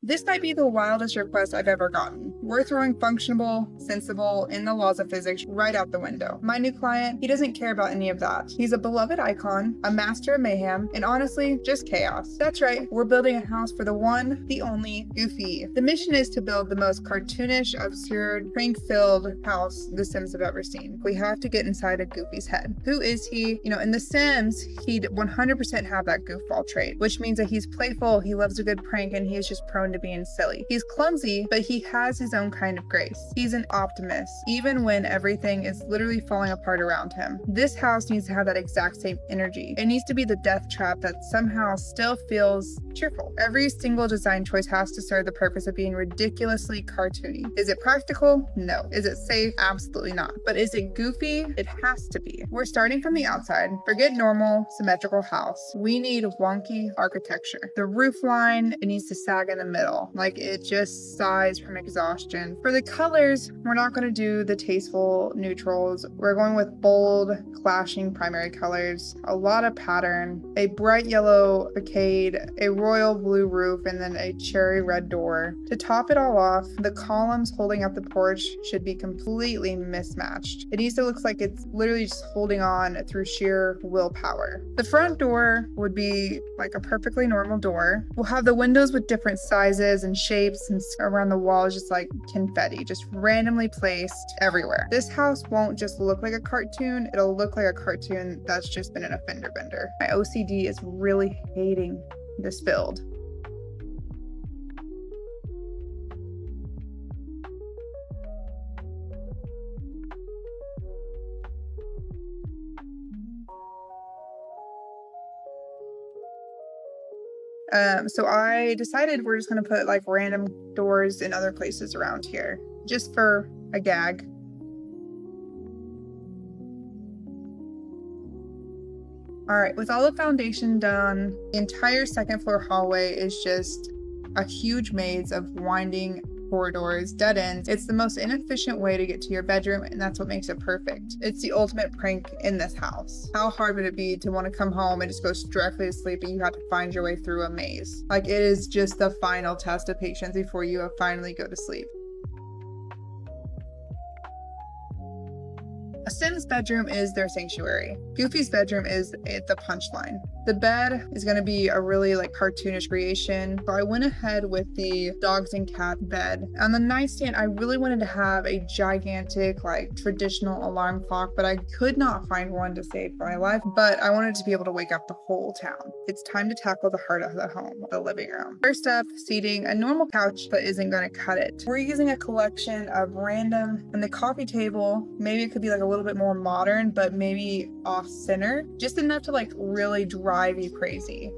This might be the wildest request I've ever gotten. We're throwing functional, sensible, in the laws of physics right out the window. My new client, he doesn't care about any of that. He's a beloved icon, a master of mayhem, and honestly, just chaos. That's right, we're building a house for the one, the only, Goofy. The mission is to build the most cartoonish, absurd, prank-filled house the Sims have ever seen. We have to get inside of Goofy's head. Who is he? You know, in The Sims, he'd 100% have that goofball trait, which means that he's playful, he loves a good prank, and he is just prone to being silly. He's clumsy, but he has his own kind of grace. He's an optimist, even when everything is literally falling apart around him. This house needs to have that exact same energy. It needs to be the death trap that somehow still feels cheerful. Every single design choice has to serve the purpose of being ridiculously cartoony. Is it practical? No. Is it safe? Absolutely not. But is it goofy? It has to be. We're starting from the outside. Forget normal, symmetrical house. We need wonky architecture. The roof line, it needs to sag in the middle. Like it just sighs from exhaustion. For the colors, we're not going to do the tasteful neutrals. We're going with bold, clashing primary colors, a lot of pattern, a bright yellow arcade, a royal blue roof, and then a cherry red door. To top it all off, the columns holding up the porch should be completely mismatched. It needs to look like it's literally just holding on through sheer willpower. The front door would be like a perfectly normal door. We'll have the windows with different sizes and shapes, and around the walls just like confetti, just randomly placed everywhere. This house won't just look like a cartoon, it'll look like a cartoon that's just been in a fender bender. My OCD is really hating this build. So I decided we're just gonna put like random doors in other places around here, just for a gag. All right, with all the foundation done, the entire second floor hallway is just a huge maze of winding corridors, dead ends. It's the most inefficient way to get to your bedroom, and that's what makes it perfect. It's the ultimate prank in this house. How hard would it be to want to come home and just go directly to sleep and you have to find your way through a maze? Like, it is just the final test of patience before you finally go to sleep. A Sim's bedroom is their sanctuary. Goofy's bedroom is the punchline. The bed is going to be a really like cartoonish creation, so I went ahead with the dogs and cat bed. On the nightstand, I really wanted to have a gigantic like traditional alarm clock, but I could not find one to save my life, but I wanted to be able to wake up the whole town. It's time to tackle the heart of the home, the living room. First up, seating. A normal couch but isn't going to cut it. We're using a collection of random, and the coffee table, maybe it could be like a little bit more modern, but maybe off center, just enough to like really drive you crazy.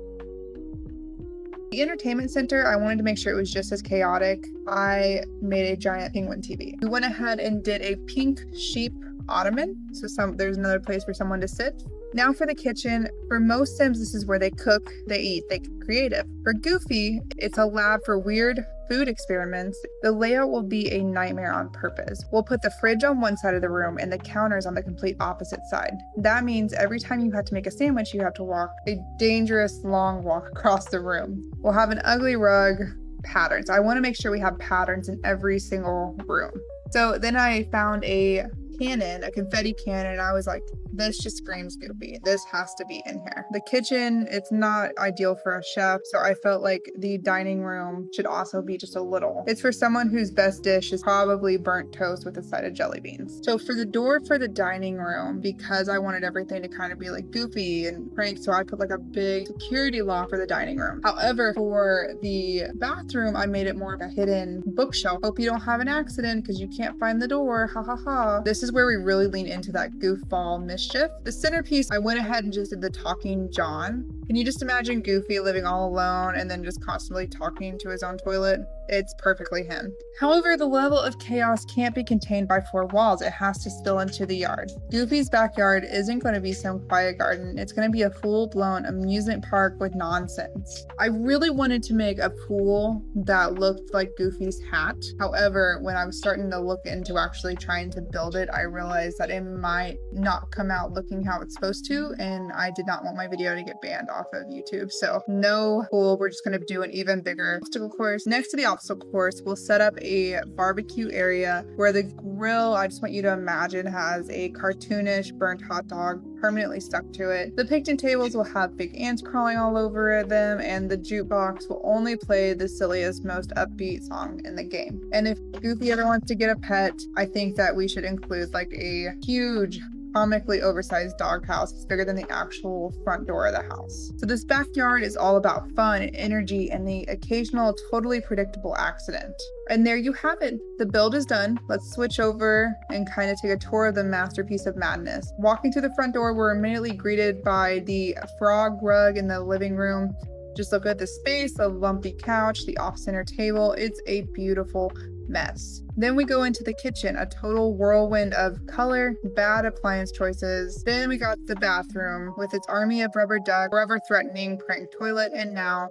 The entertainment center, I wanted to make sure it was just as chaotic. I made a giant penguin TV. We went ahead and did a pink sheep ottoman, so there's another place for someone to sit. Now for the kitchen. For most Sims, this is where they cook, they eat, they get creative. For Goofy, it's a lab for weird food experiments. The layout will be a nightmare on purpose. We'll put the fridge on one side of the room and the counters on the complete opposite side. That means every time you have to make a sandwich, you have to walk a dangerous long walk across the room. We'll have an ugly rug, patterns. I want to make sure we have patterns in every single room. So then I found a cannon, a confetti cannon, and I was like, this just screams Goofy. This has to be in here. The kitchen, it's not ideal for a chef, so I felt like the dining room should also be just a little. It's for someone whose best dish is probably burnt toast with a side of jelly beans. So for the door for the dining room, because I wanted everything to kind of be like Goofy and prank, so I put like a big security lock for the dining room. However, for the bathroom, I made it more of a hidden bookshelf. Hope you don't have an accident because you can't find the door, ha ha ha. This is where we really lean into that goofball mischief. The centerpiece, I went ahead and just did the talking John. Can you just imagine Goofy living all alone and then just constantly talking to his own toilet? It's perfectly him. However, the level of chaos can't be contained by four walls. It has to spill into the yard. Goofy's backyard isn't going to be some quiet garden. It's going to be a full-blown amusement park with nonsense. I really wanted to make a pool that looked like Goofy's hat. However, when I was starting to look into actually trying to build it, I I realized that it might not come out looking how it's supposed to, and I did not want my video to get banned off of YouTube. So no pool, we're just going to do an even bigger obstacle course. Next to the obstacle course, we'll set up a barbecue area where the grill, I just want you to imagine, has a cartoonish burnt hot dog permanently stuck to it. The picnic tables will have big ants crawling all over them, and the jukebox will only play the silliest, most upbeat song in the game. And if Goofy ever wants to get a pet, I think that we should include like a huge, comically oversized doghouse. It's bigger than the actual front door of the house. So this backyard is all about fun and energy and the occasional totally predictable accident. And there you have it. The build is done. Let's switch over and kind of take a tour of the masterpiece of madness. Walking through the front door, we're immediately greeted by the frog rug in the living room. Just look at the space, the lumpy couch, the off-center table. It's a beautiful mess. Then we go into the kitchen, a total whirlwind of color, bad appliance choices. Then we got the bathroom with its army of rubber duck, forever threatening prank toilet, and now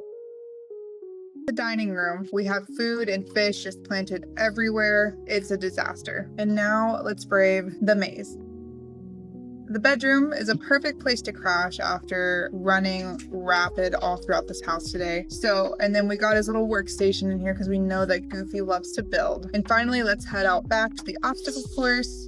the dining room. We have food and fish just planted everywhere. It's a disaster. And now let's brave the maze. The bedroom is a perfect place to crash after running rapid all throughout this house today. And then we got his little workstation in here because we know that Goofy loves to build. And finally, let's head out back to the obstacle course.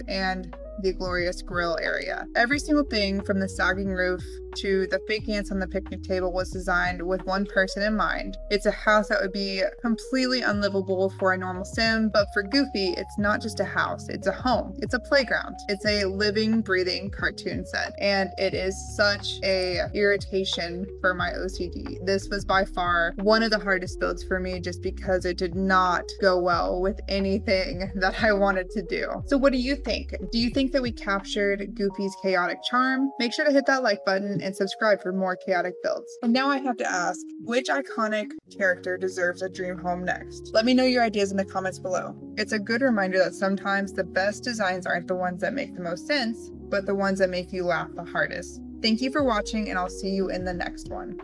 And the glorious grill area. Every single thing from the sagging roof to the fake ants on the picnic table was designed with one person in mind. It's a house that would be completely unlivable for a normal sim, but for Goofy, it's not just a house, it's a home, it's a playground, it's a living, breathing cartoon set, and it is such a irritation for my OCD. This was by far one of the hardest builds for me just because it did not go well with anything that I wanted to do. So what do you think? Do you think that we captured Goofy's chaotic charm? Make sure to hit that like button and subscribe for more chaotic builds. And now I have to ask, which iconic character deserves a dream home next? Let me know your ideas in the comments below. It's a good reminder that sometimes the best designs aren't the ones that make the most sense, but the ones that make you laugh the hardest. Thank you for watching, and I'll see you in the next one.